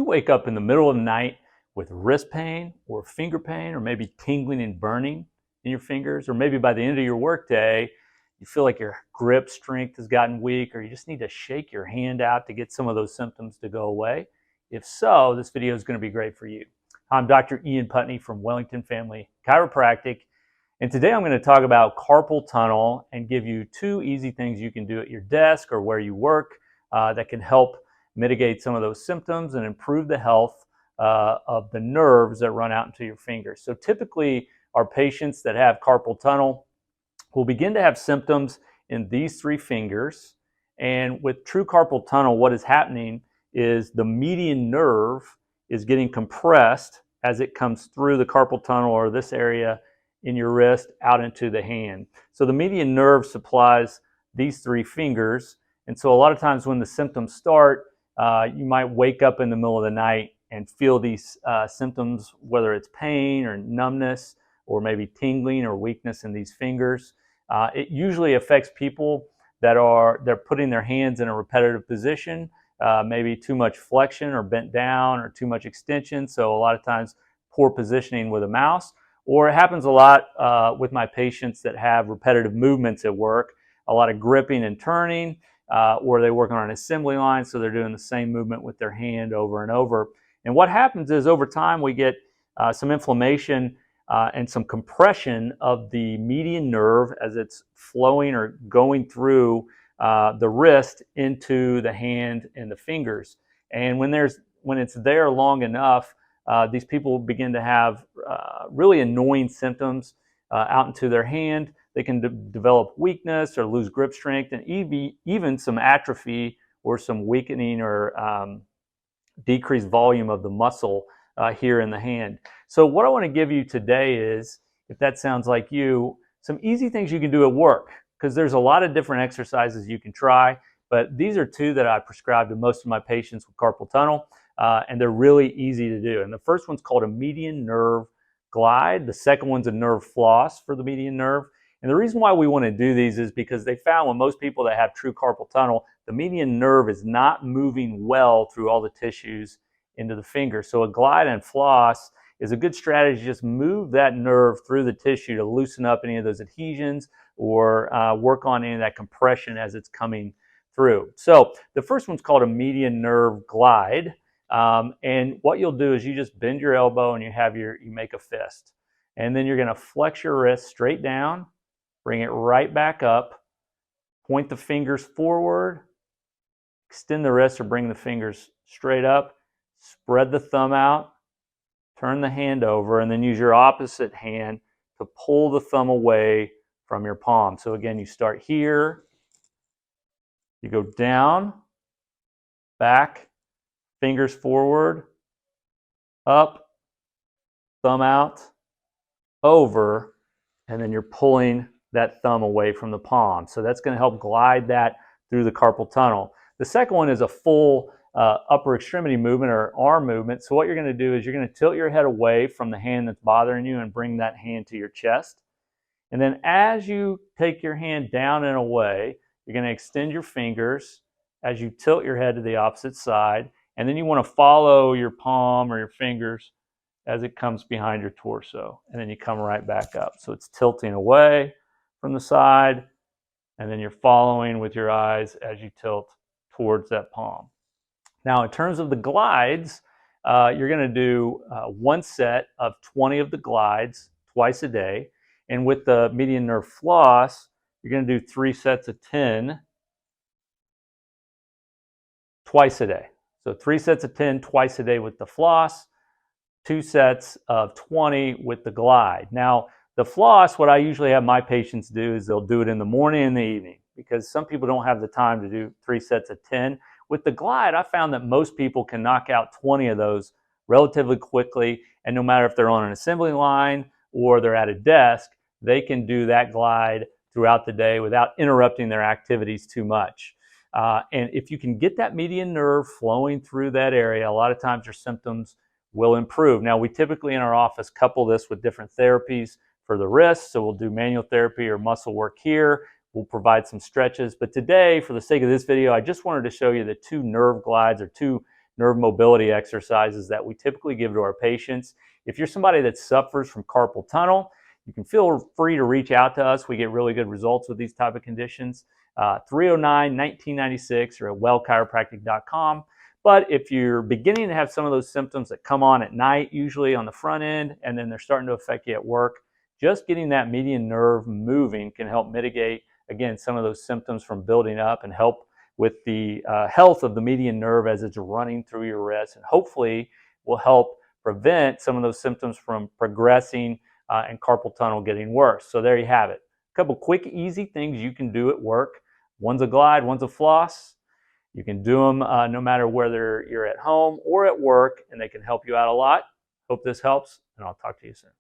you wake up in the middle of the night with wrist pain or finger pain or maybe tingling and burning in your fingers, or maybe by the end of your workday, you feel like your grip strength has gotten weak, or you just need to shake your hand out to get some of those symptoms to go away? If so, this video is going to be great for you. I'm Dr. Putney from Wellington Family Chiropractic, and today I'm going to talk about carpal tunnel and give you 2 easy things you can do at your desk or where you work that can help mitigate some of those symptoms and improve the health of the nerves that run out into your fingers. So typically, our patients that have carpal tunnel will begin to have symptoms in these 3 fingers. And with true carpal tunnel, what is happening is the median nerve is getting compressed as it comes through the carpal tunnel or this area in your wrist out into the hand. So the median nerve supplies these 3 fingers. And so a lot of times when the symptoms start, you might wake up in the middle of the night and feel these symptoms, whether it's pain or numbness or maybe tingling or weakness in these fingers. It usually affects people that they're putting their hands in a repetitive position, maybe too much flexion or bent down or too much extension. So a lot of times poor positioning with a mouse, or it happens a lot with my patients that have repetitive movements at work, a lot of gripping and turning, or they work on an assembly line, so they're doing the same movement with their hand over and over. And what happens is over time we get some inflammation and some compression of the median nerve as it's flowing or going through the wrist into the hand and the fingers. And when it's there long enough, these people begin to have really annoying symptoms out into their hand. They can develop weakness or lose grip strength, and even some atrophy or some weakening or decreased volume of the muscle here in the hand. So what I want to give you today is, if that sounds like you, some easy things you can do at work, because there's a lot of different exercises you can try, but these are 2 that I prescribe to most of my patients with carpal tunnel, and they're really easy to do. And the first one's called a median nerve glide. The second one's a nerve floss for the median nerve. And the reason why we want to do these is because they found when most people that have true carpal tunnel, the median nerve is not moving well through all the tissues into the finger. So a glide and floss is a good strategy to just move that nerve through the tissue to loosen up any of those adhesions or work on any of that compression as it's coming through. So the first one's called a median nerve glide. And what you'll do is you just bend your elbow and you make a fist. And then you're going to flex your wrist straight down, bring it right back up, point the fingers forward, extend the wrist or bring the fingers straight up, spread the thumb out, turn the hand over, and then use your opposite hand to pull the thumb away from your palm. So again, you start here, you go down, back, fingers forward, up, thumb out, over, and then you're pulling that thumb away from the palm. So that's going to help glide that through the carpal tunnel. The second one is a full upper extremity movement or arm movement. So what you're going to do is you're going to tilt your head away from the hand that's bothering you and bring that hand to your chest. And then as you take your hand down and away, you're going to extend your fingers as you tilt your head to the opposite side. And then you want to follow your palm or your fingers as it comes behind your torso. And then you come right back up. So it's tilting away from the side, and then you're following with your eyes as you tilt towards that palm. Now, in terms of the glides, you're going to do 1 set of 20 of the glides twice a day. And with the median nerve floss, you're going to do 3 sets of 10 twice a day. So 3 sets of 10 twice a day with the floss, 2 sets of 20 with the glide. Now, the floss, what I usually have my patients do is they'll do it in the morning and the evening, because some people don't have the time to do 3 sets of 10. With the glide, I found that most people can knock out 20 of those relatively quickly, and no matter if they're on an assembly line or they're at a desk, they can do that glide throughout the day without interrupting their activities too much. And if you can get that median nerve flowing through that area, a lot of times your symptoms will improve. Now, we typically in our office couple this with different therapies for the wrist. So we'll do manual therapy or muscle work here. We'll provide some stretches. But today, for the sake of this video, I just wanted to show you the 2 nerve glides or 2 nerve mobility exercises that we typically give to our patients. If you're somebody that suffers from carpal tunnel, you can feel free to reach out to us. We get really good results with these type of conditions. 309-1996 or at wellchiropractic.com. But if you're beginning to have some of those symptoms that come on at night, usually on the front end, and then they're starting to affect you at work, just getting that median nerve moving can help mitigate, again, some of those symptoms from building up and help with the health of the median nerve as it's running through your wrist, and hopefully will help prevent some of those symptoms from progressing and carpal tunnel getting worse. So there you have it. A couple quick, easy things you can do at work. One's a glide, one's a floss. You can do them no matter whether you're at home or at work, and they can help you out a lot. Hope this helps, and I'll talk to you soon.